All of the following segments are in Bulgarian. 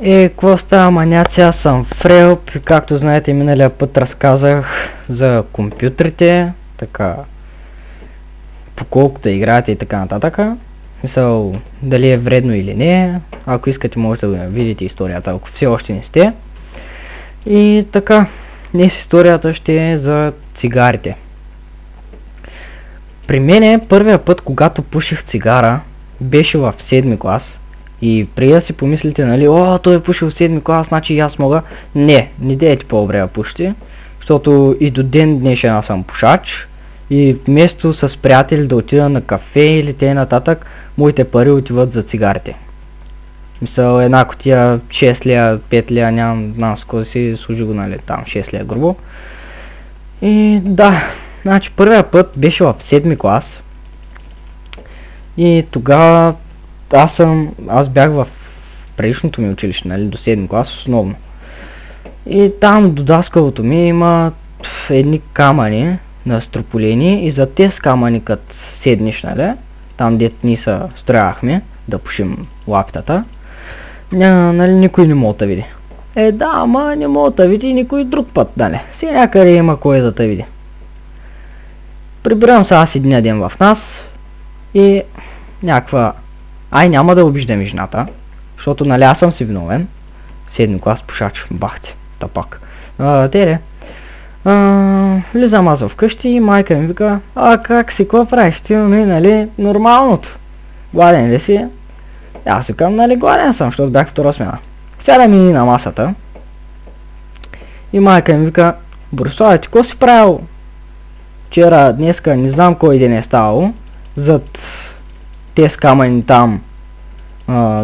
Какво става, маняци? Аз съм Фрелп, както знаете миналия път разказах за компютрите, така, по колко да играете и така нататък. Мисъл, дали е вредно или не, ако искате може да видите историята, ако все още не сте. И така, днес историята ще е за цигарите. При мен първия път, когато пуших цигара, беше в 7 клас. И преди да си помислите, нали, той е пушил в 7 клас, значи и аз мога. Не дейте по-добре да пушите, защото и до ден днешен аз съм пушач. И вместо с приятели да отида на кафе или т.н., моите пари отиват за цигарите. Мисъл, една кутия 6 лея, 5 лея, нямам с кой си служи го, нали, там 6 лея грубо. И да, значи първия път беше в 7 клас. И тогава аз бях в предишното ми училище, нали, до 7 клас основно. И там до даскалото ми има едни камъни настрополени и за тези камъни като седнеш, нали, там дет ни се строяхме да пушим лаптата, нали, никой не мога да види. Да, ама не мога да види никой друг път, нали. Сега някъде има кой да те види. Прибирам се аз един ден в нас и някаква... няма да обиждам жената, защото нали аз съм си виновен. 7 клас пушач, бахте, тапак. Влизам аз вкъщи и майка ми вика, как си, какво правиш ти, нали, нормалното. Гладен ли си? Аз викам, нали, гладен съм, защото бях втора смяна. Сяда ми на масата и майка ми вика, Борислава, ти какво си правил? Вчера, днеска, не знам кой ден е ставало, зад тези камъни там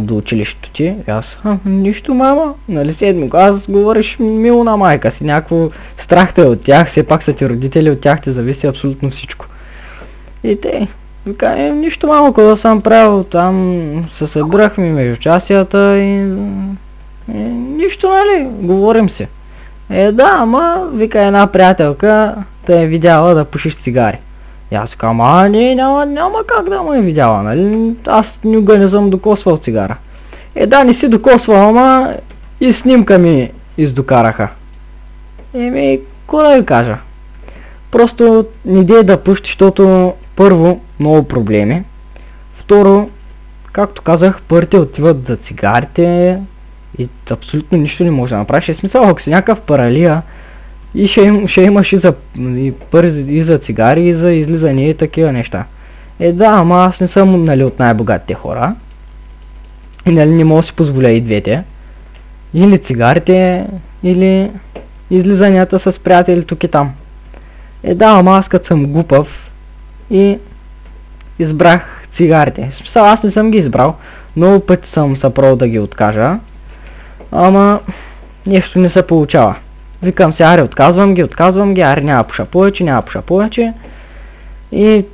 до училището ти. И аз, нищо, мама, нали 7 клас, говориш мило на майка си, някакво страх те от тях, все пак са ти родители, от тях те зависи абсолютно всичко. И те, вика, нищо, мама, когато съм правил, там се събирахме между часията и нищо, нали, говорим се. Да, ама, вика една приятелка, те е видяла да пушиш цигари. И аз казвам, няма как да ме е видяла, нали, аз никога не съм докосвал цигара. Да, не си докосвал, ама и снимка ми издокараха. Какво да ви кажа? Просто не дей да пушти, защото първо, много проблеми. Второ, както казах, парите отиват за цигарите и абсолютно нищо не може да направиш. Смисъл, ако си някакъв паралия, и ще имаш и за цигари, и за излизане и такива неща. Да, ама аз не съм, нали, от най-богатите хора. И нали не мога да си позволя и двете. Или цигарите, или излизанията с приятели тук и там. Да, ама аз като съм глупав и избрах цигарите. Аз не съм ги избрал. Много пъти съм се пробвал да ги откажа. Ама нещо не се получава. Викам се, отказвам ги, няма пуша повече. И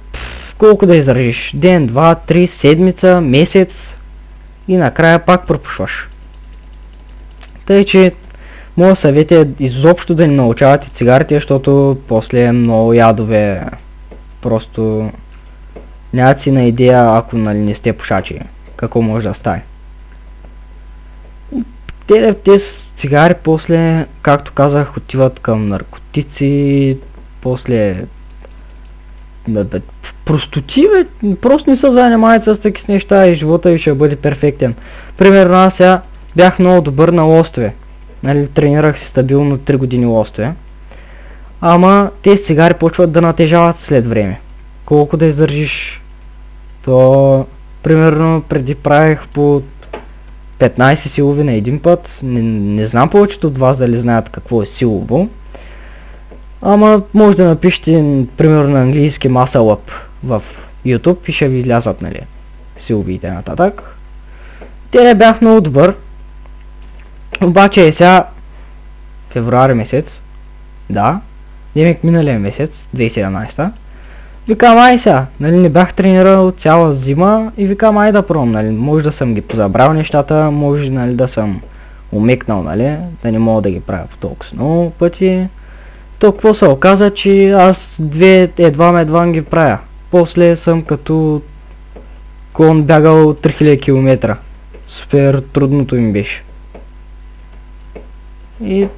колко да издържиш? Ден, 2, 3, седмица, месец и накрая пак пропушваш. Тъй, че моят съвет е изобщо да не научавате цигарите, защото после е много ядове. Просто нямате си на идея, ако нали не сте пушачи, какво може да стане. Тези цигари после, както казах, отиват към наркотици, после простоти, просто не се занимават с такива неща и живота ви ще бъде перфектен. Примерно аз сега бях много добър на лостове, нали, тренирах си стабилно 3 години лостове, ама тези цигари почват да натежават след време. Колко да издържиш, то примерно преди правих по 15 силови на един път. Не знам повечето от вас дали знаят какво е силово. Ама може да напишете примерно на английски muscle up в YouTube и ще ви излязат, нали, силови и т.н. Те не бях много добър. Обаче е сега февруари месец. Да. Демек миналия месец, 2017. Викам, сега, нали, не бях тренирал цяла зима и викам, да пробвам, нали, може да съм ги позабрал нещата, може, нали, да съм умекнал, нали, да не мога да ги правя по толкова много пъти. То какво се оказа, че аз едва ги правя. После съм като клон бягал 3000 км. Супер трудното им беше. И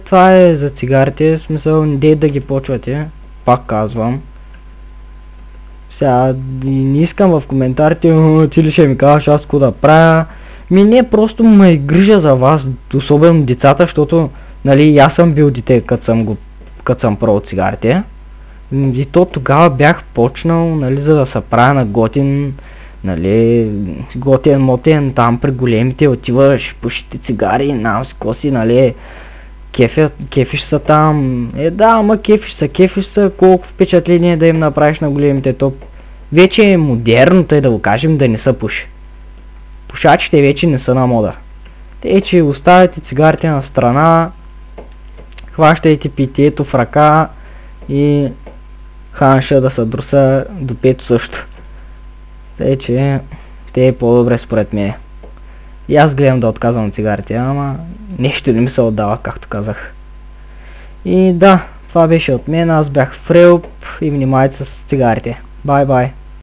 това е за цигарите, в смисъл не да ги почвате, пак казвам. Сега не искам в коментарите, ти ли ще ми кажеш аз какво да правя. Не, просто ме грижа за вас, особено децата, защото нали аз съм бил дете, като съм пробвал цигарите. И то тогава бях почнал, нали, за да се правя на готин, нали, готен мотен, там при големите отиваш, пушите цигари, нам си коси, нали, кефиш са там. Да, ама кефиш са, колко впечатление да им направиш на големите, то вече е модерно, тъй да го кажем, да не са пуши. Пушачите вече не са на мода. Те, че оставяте цигарите на страна, хващайте питието в ръка и ханша да се друса до пето също. Тъй, че те е по-добре според мен. И аз гледам да отказвам от цигарите, ама нещо не ми се отдава, както казах. И да, това беше от мен, аз бях Фрелп и внимавайте с цигарите. Бай-бай!